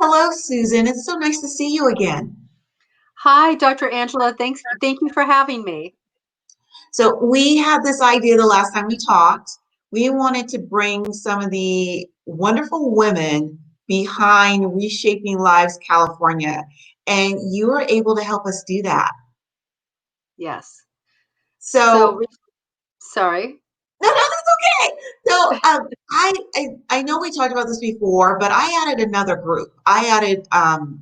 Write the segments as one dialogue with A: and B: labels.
A: Hello, Susan. It's so nice to see you again.
B: Hi, Dr. Angela. Thank you for having me.
A: So we had this idea the last time we talked. We wanted to bring some of the wonderful women behind Reshaping Lives California, and you were able to help us do that.
B: Yes.
A: So,
B: Sorry.
A: no, no, that's okay. So, I know we talked about this before, but I added another group. I added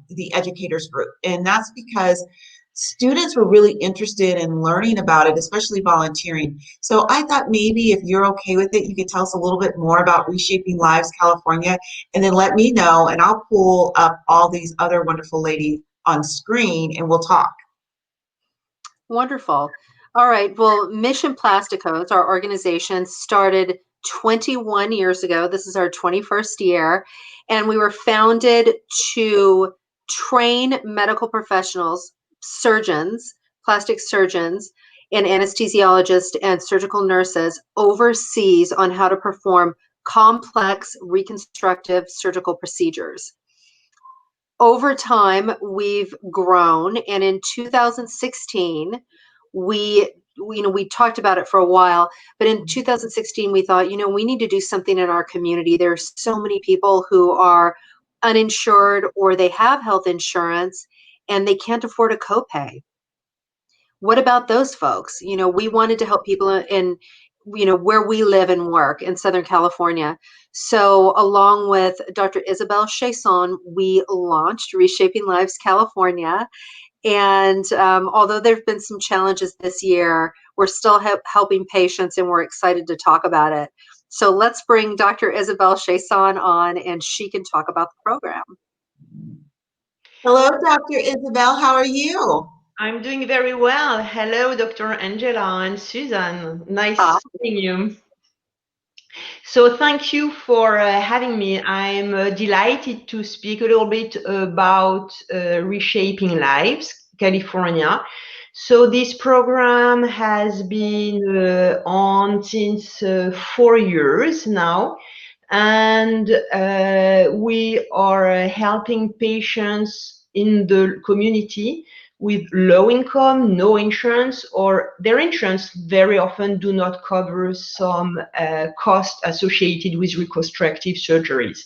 A: the educators group, and that's because students were really interested in learning about it, especially volunteering. So I thought maybe if you're okay with it, you could tell us a little bit more about Reshaping Lives California, and then let me know, and I'll pull up all these other wonderful ladies on screen, and we'll talk.
B: Wonderful. All right. Well, Mission Plasticos, our organization, started 21 years ago. This is our 21st year. And we were founded to train medical professionals, surgeons, plastic surgeons, and anesthesiologists and surgical nurses overseas on how to perform complex reconstructive surgical procedures. Over time, we've grown, and in 2016, we talked about it for a while, but in 2016 we thought, we need to do something in our community. There's so many people who are uninsured or they have health insurance and they can't afford a copay. What about those folks? We wanted to help people in where we live and work in Southern California. So along with Dr. Isabelle Schaison, we launched Reshaping Lives California. And although there have been some challenges this year, we're still helping patients and we're excited to talk about it. So let's bring Dr. Isabelle Schaison on and she can talk about the program.
A: Hello, Dr. Isabelle. How are you?
C: I'm doing very well. Hello, Dr. Angela and Susan. Nice seeing you. So thank you for having me. I'm delighted to speak a little bit about Reshaping Lives California. So this program has been on since 4 years now, and we are helping patients in the community with low income, no insurance, or their insurance very often do not cover some costs associated with reconstructive surgeries.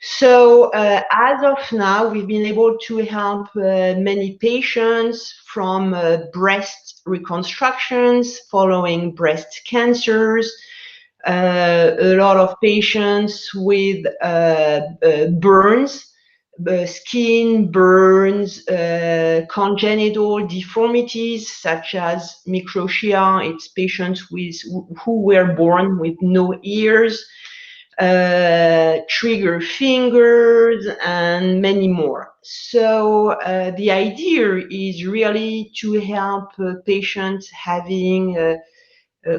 C: So as of now, we've been able to help many patients from breast reconstructions following breast cancers, a lot of patients with burns, skin burns, congenital deformities such as microtia. It's patients who were born with no ears, trigger fingers, and many more. So the idea is really to help patients having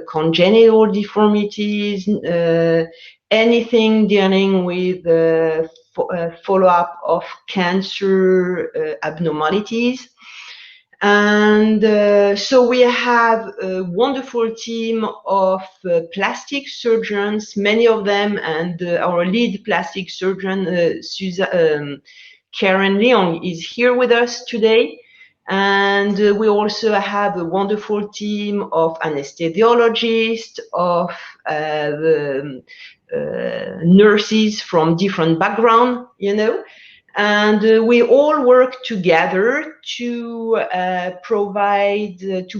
C: congenital deformities, anything dealing with follow-up of cancer abnormalities. And so we have a wonderful team of plastic surgeons, many of them, and our lead plastic surgeon, Karen Leong, is here with us today. And we also have a wonderful team of anesthesiologists, of nurses from different backgrounds, and we all work together to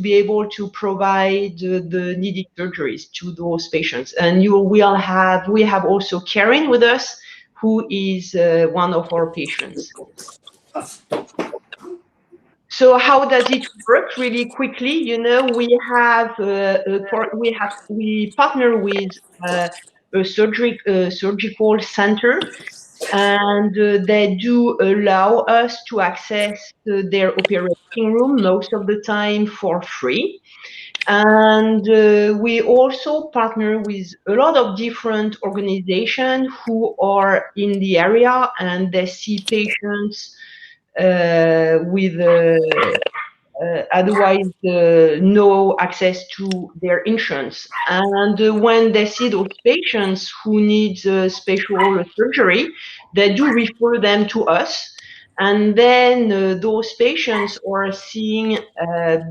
C: be able to provide the needed surgeries to those patients. And we have also Karen with us, who is one of our patients. So how does it work? Really quickly, we partner with a surgical center, and they do allow us to access their operating room most of the time for free. And we also partner with a lot of different organizations who are in the area, and they see patients with otherwise no access to their insurance. And when they see those patients who need special surgery, they do refer them to us. And then those patients are seen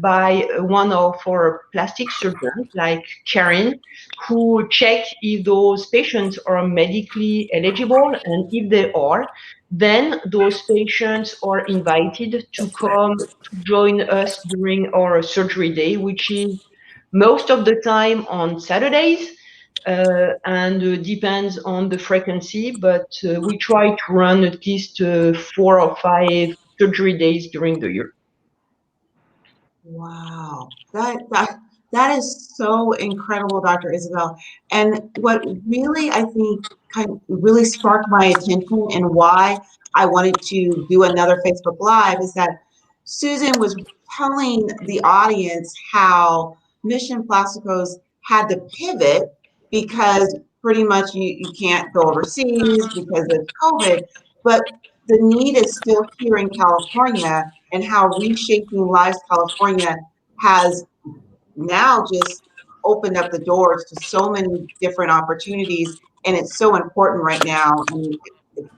C: by one of our plastic surgeons, like Karen, who check if those patients are medically eligible, and if they are, then those patients are invited to come to join us during our surgery day, which is most of the time on Saturdays, and depends on the frequency, but we try to run at least 4 or 5 surgery days during the year.
A: Wow, that is so incredible, Dr. Isabelle. And what really, I think, kind of really sparked my attention and why I wanted to do another Facebook Live is that Susan was telling the audience how Mission Plasticos had to pivot because pretty much you can't go overseas because of COVID, but the need is still here in California, and how Reshaping Lives California has now just opened up the doors to so many different opportunities. And it's so important right now. I mean,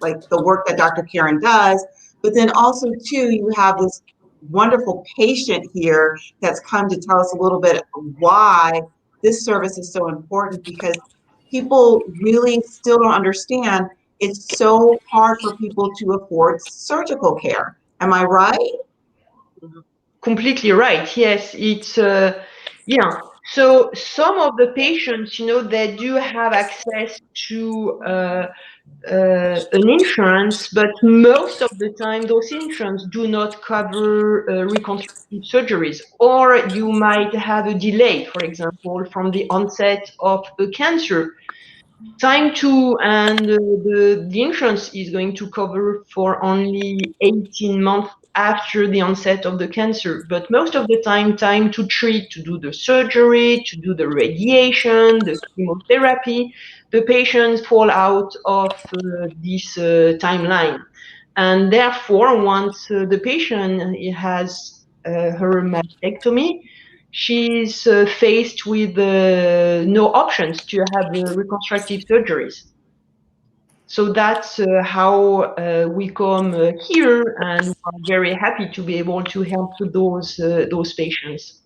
A: like the work that Dr. Karen does, but then also too, you have this wonderful patient here that's come to tell us a little bit why this service is so important, because people really still don't understand it's so hard for people to afford surgical care. Am I right?
C: Completely right. Yes, it's yeah. So some of the patients, they do have access to an insurance, but most of the time those insurance do not cover reconstructive surgeries, or you might have a delay, for example, from the onset of a cancer. And the insurance is going to cover for only 18 months after the onset of the cancer. But most of the time to treat, to do the surgery, to do the radiation, the chemotherapy, the patients fall out of this timeline. And therefore, once the patient has her mastectomy, she's faced with no options to have reconstructive surgeries. So that's how we come here, and we're very happy to be able to help those patients.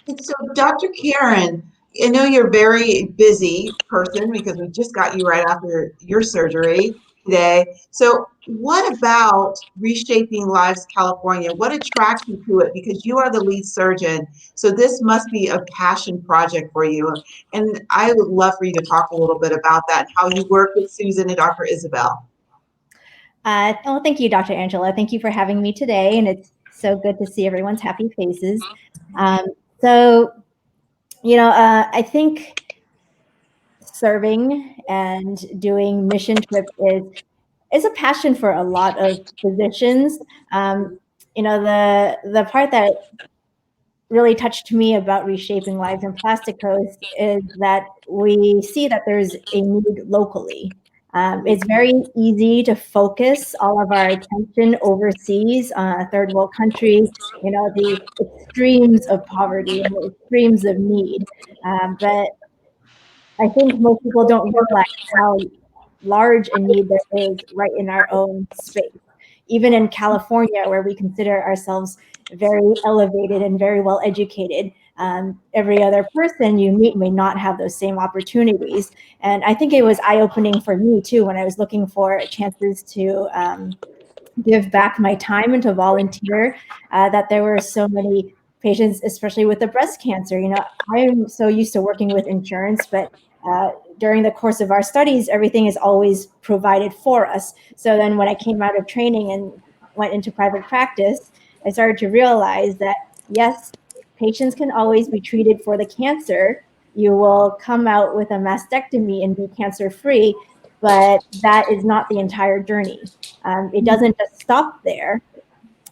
A: And so, Dr. Karen, I know you're a very busy person because we just got you right after your surgery today. So, what about Reshaping Lives California? What attracts you to it? Because you are the lead surgeon. So, this must be a passion project for you. And I would love for you to talk a little bit about that, how you work with Susan and Dr. Isabelle.
D: Thank you, Dr. Angela. Thank you for having me today. And it's so good to see everyone's happy faces. I think serving and doing mission trips is a passion for a lot of physicians. The part that really touched me about Reshaping Lives in Plasticos is that we see that there's a need locally. It's very easy to focus all of our attention overseas, third world countries, the extremes of poverty and the extremes of need. But I think most people don't realize how large a need there is right in our own space. Even in California, where we consider ourselves very elevated and very well educated, every other person you meet may not have those same opportunities. And I think it was eye-opening for me too when I was looking for chances to give back my time and to volunteer, that there were so many patients, especially with the breast cancer. I'm so used to working with insurance, but during the course of our studies, everything is always provided for us. So then when I came out of training and went into private practice, I started to realize that, yes, patients can always be treated for the cancer. You will come out with a mastectomy and be cancer-free, but that is not the entire journey. It doesn't just stop there.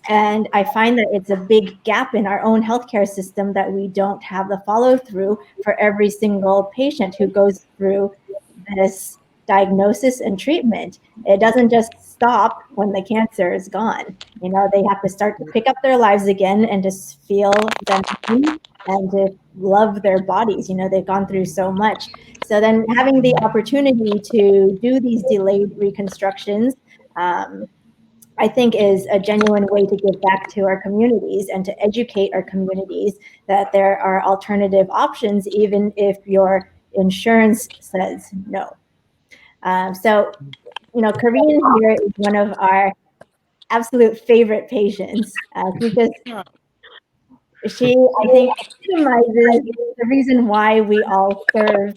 D: And I find that it's a big gap in our own healthcare system that we don't have the follow through for every single patient who goes through this diagnosis and treatment. It doesn't just stop when the cancer is gone. You know, they have to start to pick up their lives again and just feel them and to love their bodies. You know, they've gone through so much. So then having the opportunity to do these delayed reconstructions, I think is a genuine way to give back to our communities and to educate our communities that there are alternative options, even if your insurance says no. So, you know, Karine here is one of our absolute favorite patients. She, I think, epitomizes the reason why we all serve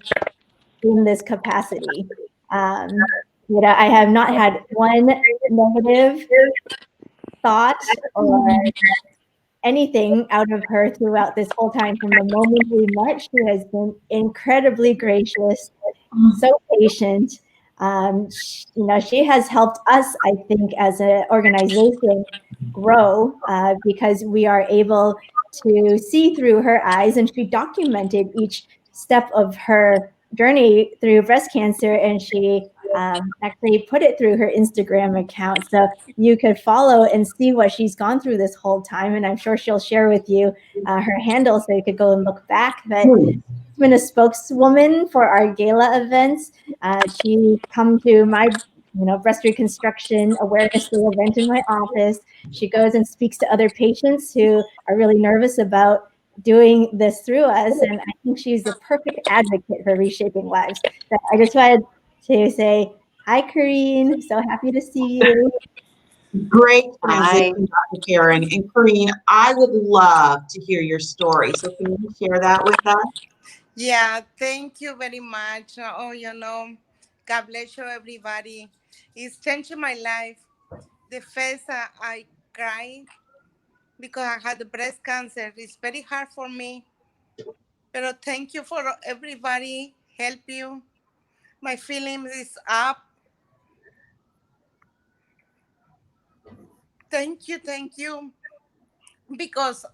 D: in this capacity. You know, I have not had one negative thought or anything out of her throughout this whole time. From the moment we met, she has been incredibly gracious, so patient. You know, she has helped us, I think, as an organization grow because we are able to see through her eyes, and she documented each step of her journey through breast cancer, and she actually put it through her Instagram account. So you could follow and see what she's gone through this whole time. And I'm sure she'll share with you her handle so you could go and look back. But she's been a spokeswoman for our gala events. She's come to my breast reconstruction awareness day event in my office. She goes and speaks to other patients who are really nervous about doing this through us. And I think she's the perfect advocate for reshaping lives. So I just wanted to say, hi, Karine. So happy to see you.
A: Great transition, Dr. Karen. And Karine, I would love to hear your story. So can you share that with us?
E: Yeah, thank you very much. Oh, you know, God bless you, everybody. It's changing my life. The first I cried because I had breast cancer. It's very hard for me. But thank you for everybody help you. My feelings is up. Thank you. Because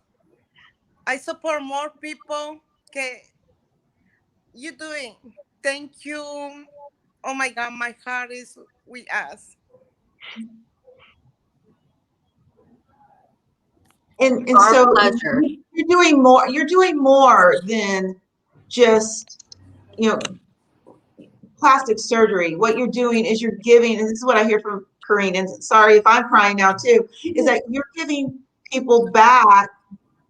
E: I support more people. Okay, you doing. Thank you. Oh my God, my heart is with us.
A: And
B: Our
A: so
B: pleasure.
A: you're doing more than just, you know, plastic surgery. What you're doing is you're giving, and this is what I hear from Karine, and sorry if I'm crying now too, is that you're giving people back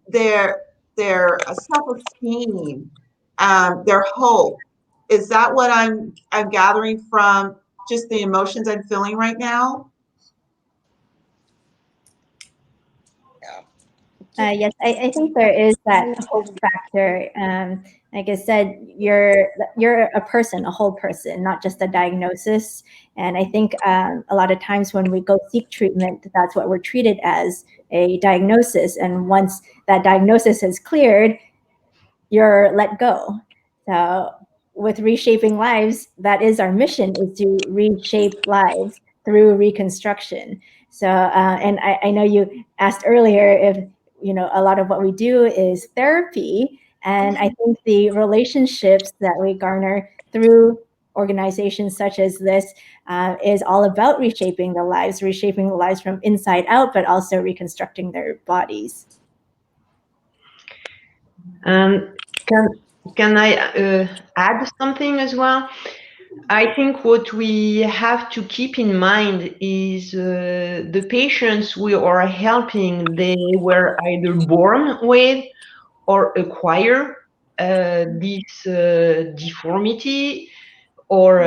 A: their self-esteem, their hope. Is that what I'm gathering from just the emotions I'm feeling right now?
D: Yes, I think there is that hope factor. Like I said, you're a person, a whole person, not just a diagnosis. And I think a lot of times when we go seek treatment, that's what we're treated as, a diagnosis. And once that diagnosis is cleared, you're let go. So with Reshaping Lives, that is our mission, is to reshape lives through reconstruction. So, and I know you asked earlier if, you know, a lot of what we do is therapy. And I think the relationships that we garner through organizations such as this is all about reshaping the lives from inside out, but also reconstructing their bodies.
C: Can I add something as well? I think what we have to keep in mind is the patients we are helping, they were either born with or acquire this deformity or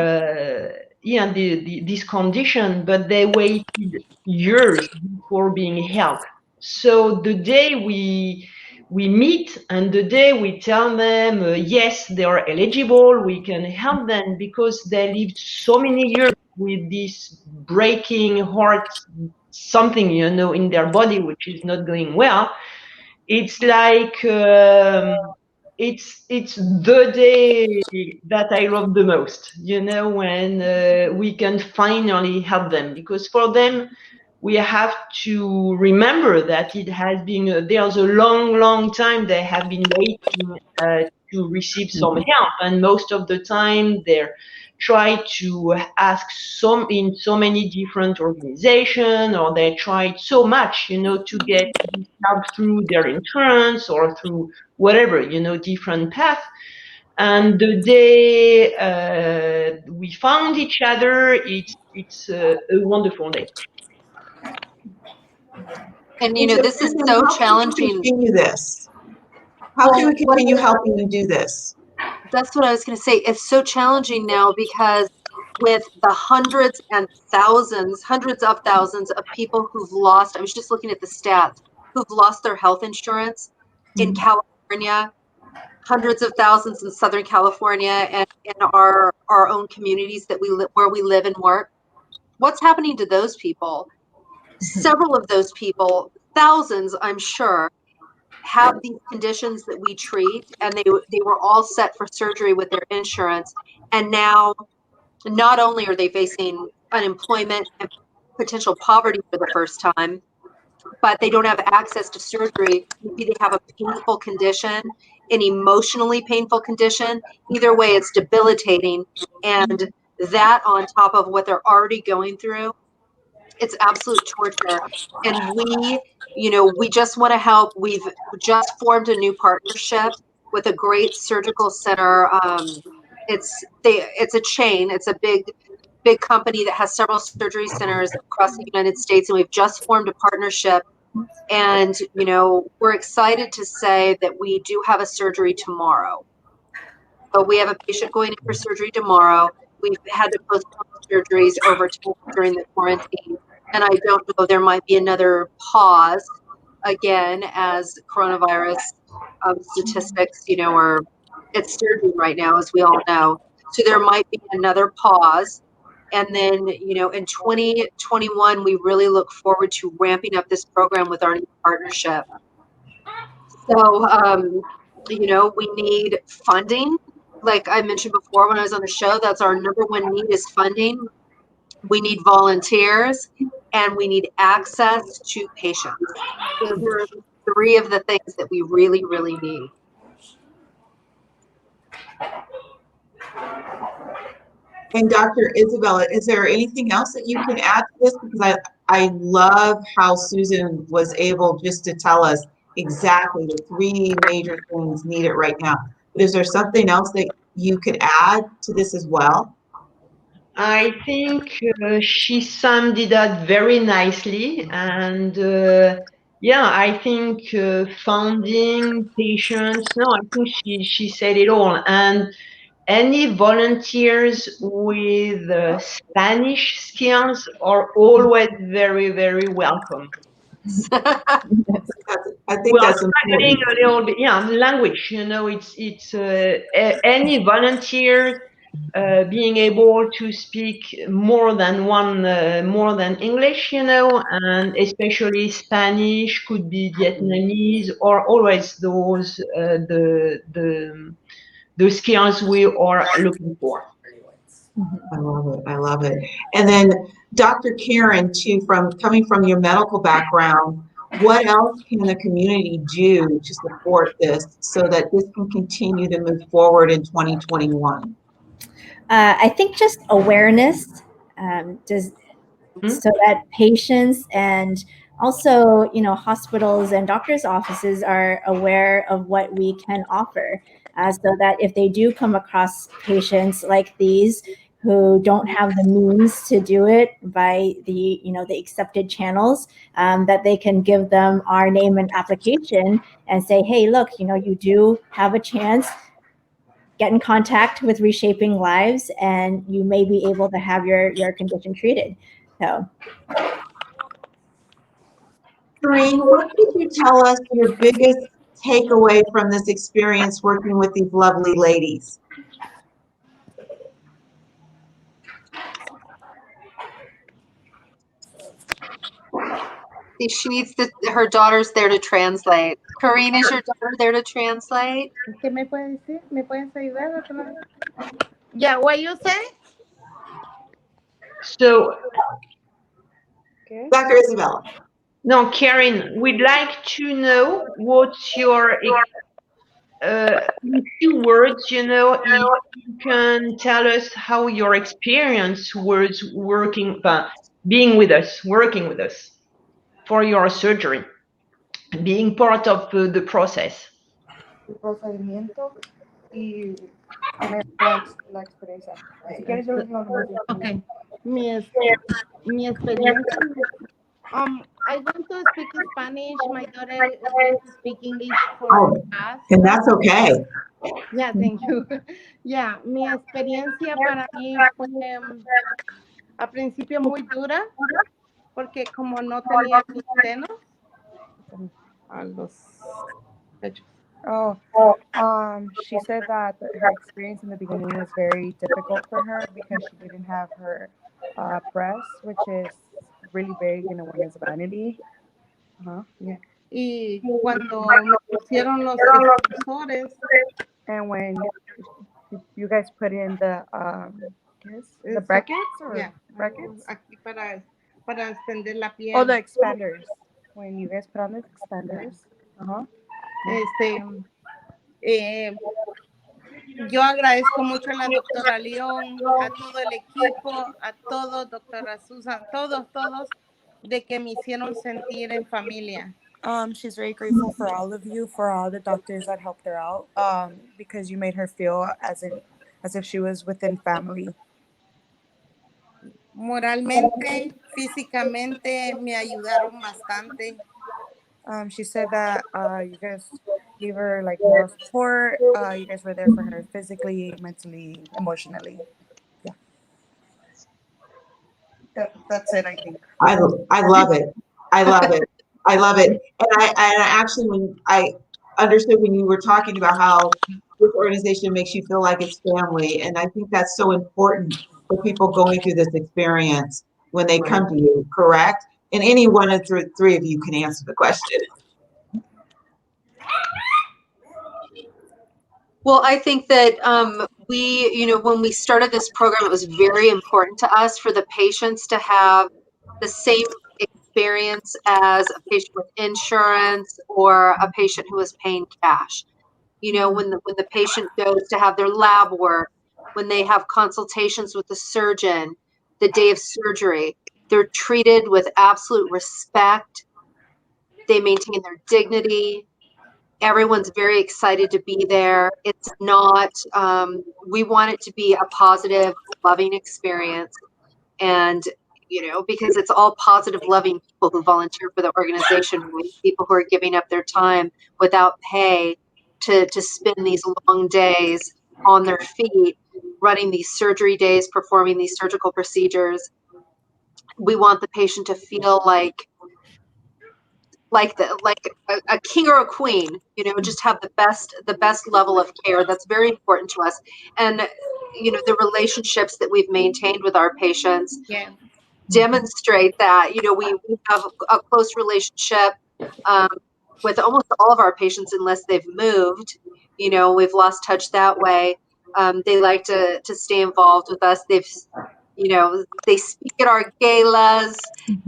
C: this condition, but they waited years before being helped. So the day we meet and the day we tell them yes, they are eligible, we can help them, because they lived so many years with this breaking heart, something, you know, in their body which is not going well. It's like it's the day that I love the most, you know, when we can finally help them, because for them we have to remember that it has been there's a long time they have been waiting to receive some help, and most of the time their try to ask in so many different organizations, or they tried so much, to get this help through their insurance or through whatever, different paths. And the day we found each other, it's a wonderful day.
B: And this is so challenging.
A: Continue this. How can we continue helping you do this?
B: That's what I was going to say. It's so challenging now because with the hundreds of thousands of people who've lost, I was just looking at the stats, who've lost their health insurance in California, hundreds of thousands in Southern California, and in our own communities where we live and work. What's happening to those people? Several of those people, thousands, I'm sure, have these conditions that we treat, and they were all set for surgery with their insurance, and now not only are they facing unemployment and potential poverty for the first time, but they don't have access to surgery. Maybe they have a painful condition, an emotionally painful condition. Either way, it's debilitating, and that on top of what they're already going through, it's absolute torture. And we just want to help. We've just formed a new partnership with a great surgical center. It's a chain. It's a big company that has several surgery centers across the United States, and we've just formed a partnership. And we're excited to say that we do have a surgery tomorrow. So we have a patient going in for surgery tomorrow. We've had to postpone surgeries over time during the quarantine. And I don't know, there might be another pause again as coronavirus statistics, it's surging right now, as we all know. So there might be another pause. And then, in 2021, we really look forward to ramping up this program with our new partnership. So, we need funding. Like I mentioned before when I was on the show, that's our number one need is funding. We need volunteers, and we need access to patients. Those are three of the things that we really, really need.
A: And Dr. Isabelle, is there anything else that you can add to this? Because I love how Susan was able just to tell us exactly the three major things needed right now. But is there something else that you could add to this as well?
C: I think she summed it up very nicely, and I think funding, patients. No, I think she said it all. And any volunteers with Spanish skills are always very, very welcome.
A: I think that's
C: struggling
A: important.
C: a little bit. Yeah, language. It's any volunteer being able to speak more than English, and especially Spanish, could be Vietnamese, or always those the skills we are looking for.
A: I love it. I love it. And then Dr. Karen, too, coming from your medical background, what else can the community do to support this so that this can continue to move forward in 2021?
D: I think just awareness, so that patients and also, hospitals and doctors' offices are aware of what we can offer, so that if they do come across patients like these who don't have the means to do it by the accepted channels, that they can give them our name and application and say, hey, look, you do have a chance. Get in contact with Reshaping Lives, and you may be able to have your condition treated. So,
A: Karine, what could you tell us your biggest takeaway from this experience working with these lovely ladies?
B: She needs her daughter's there to translate. Karine, is your daughter there to translate?
E: ¿Qué me puedes decir? ¿Me puedes ayudar? Yeah, what you say?
C: So,
A: Dr. Isabelle.
C: No, Karen, we'd like to know what's your in few words, if you can tell us how your experience was being with us, working with us for your surgery, being part of the process.
F: El procedimiento y la experiencia. Si quieres, yo lo muestro. Okay. Mi experiencia. I want to speak Spanish. My daughter is going to speak English for us.
A: And that's okay.
F: Yeah, thank you. Yeah, mi experiencia para mí fue a principio muy dura porque como no tenía mis senos a los pechos.
G: Oh, she said that her experience in the beginning was very difficult for her because she didn't have her breast, which is really big in a woman's vanity.
F: Yeah. Y cuando me pusieron los extensores,
G: And when you guys put in the brackets or brackets?
F: Aquí para extender la piel.
G: Oh, the expanders. When you guys put on the expanders.
F: Yo agradezco mucho a la doctora Leong, a todo el equipo, a todos, doctora Susan, todos, de que me hicieron sentir en familia.
G: She's very grateful for all of you, for all the doctors that helped her out, because you made her feel as if she was within family.
F: Moralmente, físicamente, me ayudaron bastante.
G: She said that you guys gave her like moral support. You guys were there for her physically, mentally, emotionally. Yeah. That's it, I think.
A: I love it. I love it. I love it. And I actually, when I understood when you were talking about how this organization makes you feel like it's family, and I think that's so important for people going through this experience when they come to you, correct? And any one of the three of you can answer the question.
B: Well, I think that when we started this program, it was very important to us for the patients to have the same experience as a patient with insurance or a patient who is paying cash. When the patient goes to have their lab work, when they have consultations with the surgeon, the day of surgery, they're treated with absolute respect. They maintain their dignity. Everyone's very excited to be there. It's not, we want it to be a positive, loving experience. And, because it's all positive, loving people who volunteer for the organization, people who are giving up their time without pay to spend these long days on their feet, running these surgery days, performing these surgical procedures. We want the patient to feel like a king or a queen, just have the best level of care. That's very important to us. And the relationships that we've maintained with our patients demonstrate that. We have a close relationship with almost all of our patients, unless they've moved. We've lost touch that way. They like to stay involved with us. They speak at our galas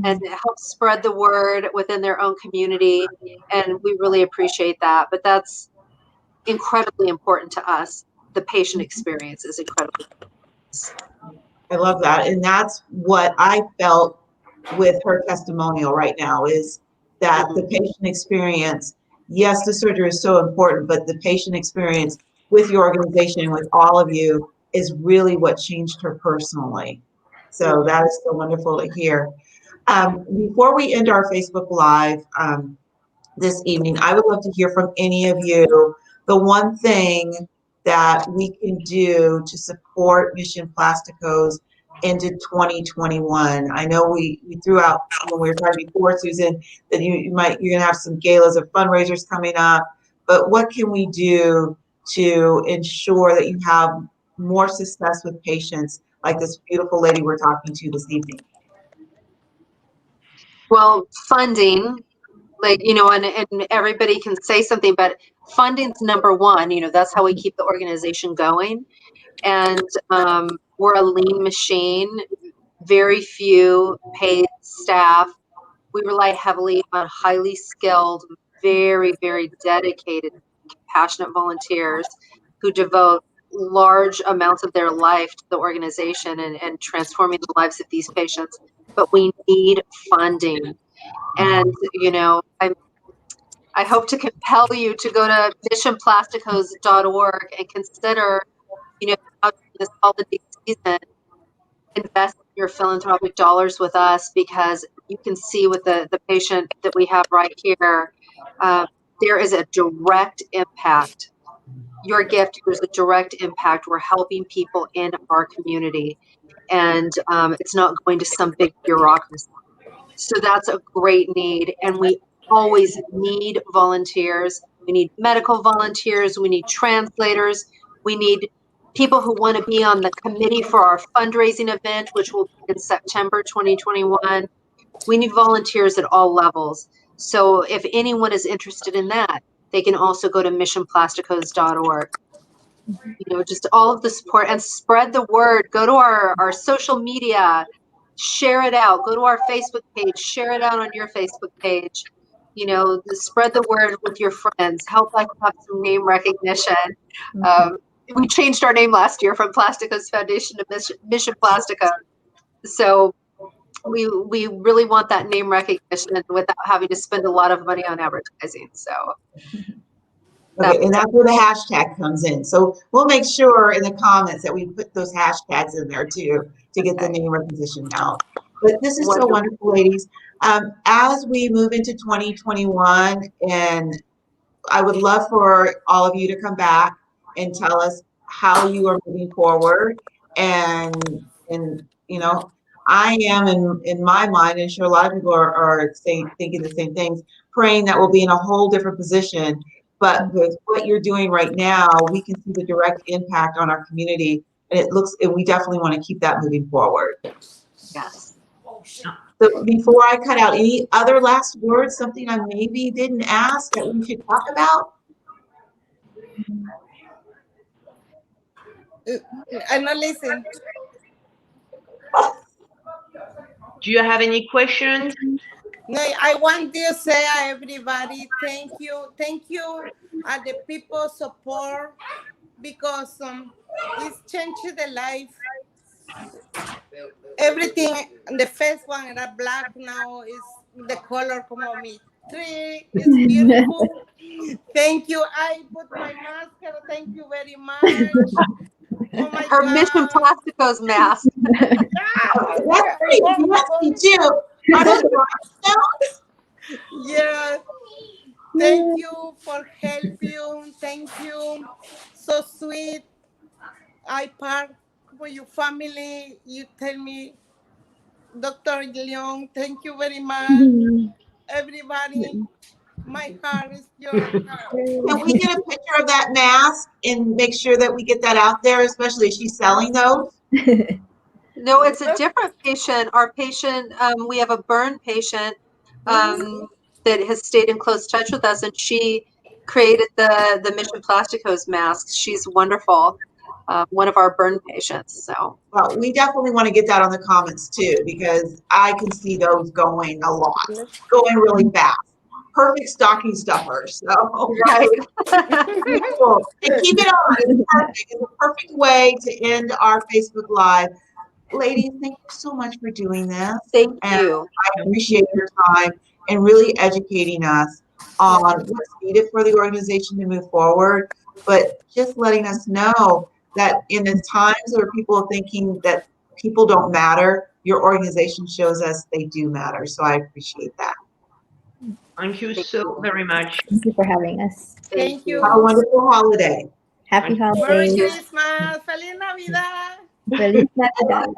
B: and help spread the word within their own community. And we really appreciate that. But that's incredibly important to us. The patient experience is incredibly important.
A: I love that. And that's what I felt with her testimonial right now, is that the patient experience, yes, the surgery is so important, but the patient experience with your organization, with all of you, is really what changed her personally. So that is so wonderful to hear. Before we end our Facebook Live this evening, I would love to hear from any of you the one thing that we can do to support Mission Plasticos into 2021. I know we threw out when we were talking before, Susan, that you're gonna have some galas of fundraisers coming up, but what can we do to ensure that you have more success with patients like this beautiful lady we're talking to this evening?
B: Well, funding, and everybody can say something, but funding's number one. That's how we keep the organization going. And we're a lean machine, very few paid staff. We rely heavily on highly skilled, very, very dedicated, passionate volunteers who devote large amounts of their life to the organization and transforming the lives of these patients. But we need funding. And, you know, I hope to compel you to go to missionplasticos.org and consider, you know, how this holiday season, invest your philanthropic dollars with us, because you can see with the patient that we have right here, there is a direct impact. Your gift, there's a direct impact. We're helping people in our community, and it's not going to some big bureaucracy. So that's a great need, and we always need volunteers. We need medical volunteers, we need translators, we need people who want to be on the committee for our fundraising event, which will be in September 2021. We need volunteers at all levels. So if anyone is interested in that, they can also go to missionplasticos.org. You know, just all of the support, and spread the word. Go to our social media, share it out. Go to our Facebook page, share it out on your Facebook page. You know, spread the word with your friends. Help us have some name recognition. We changed our name last year from Plasticos Foundation to Mission Plasticos. So we really want that name recognition without having to spend a lot of money on advertising. So.
A: Okay, and that's where the hashtag comes in. So we'll make sure in the comments that we put those hashtags in there too, to get the name recognition out. But this is so wonderful, ladies. As we move into 2021, and I would love for all of you to come back and tell us how you are moving forward. And you know, I am in my mind, and sure a lot of people are thinking the same things, praying that we'll be in a whole different position. But with what you're doing right now, we can see the direct impact on our community, and we definitely want to keep that moving forward.
B: Yes.
A: So before I cut out, any other last words, something I maybe didn't ask that we should talk about?
E: I'm not listening.
C: Do you have any questions?
E: No, I want to say everybody, thank you, the people support, because it's changed the life. Everything, the first one era black, now is the color como mi tree. It's beautiful. Thank you. I put my mask. Thank you very much. Oh my
B: Her
E: God.
B: Mission Plasticos mask.
A: That's pretty fancy too. Are those rhinestones?
E: Yeah. Thank you for help you. Thank you. So sweet. I part for your family. You tell me, Dr. Leong, thank you very much. Everybody, my heart is yours.
A: Can we get a picture of that mask and make sure that we get that out there, especially if she's selling those?
B: No, it's a different patient. Our patient, we have a burn patient that has stayed in close touch with us, and she created the Mission Plasticos masks. She's wonderful. One of our burn patients. So,
A: well, we definitely want to get that on the comments too, because I can see those going a lot, going really fast. Perfect stocking stuffers. So,
B: right.
A: Beautiful. And keep it on. It's perfect. It's a perfect way to end our Facebook Live. Ladies, thank you so much for doing this.
B: Thank you.
A: I appreciate your time and really educating us on what's needed for the organization to move forward, but just letting us know that in the times where people are thinking that people don't matter, your organization shows us they do matter. So I appreciate that.
C: Thank you so very much.
D: Thank you for having us.
E: Thank you.
A: Have a wonderful holiday.
D: Happy
E: Merry
D: holidays.
E: Christmas. Feliz Navidad.
D: Feliz Navidad.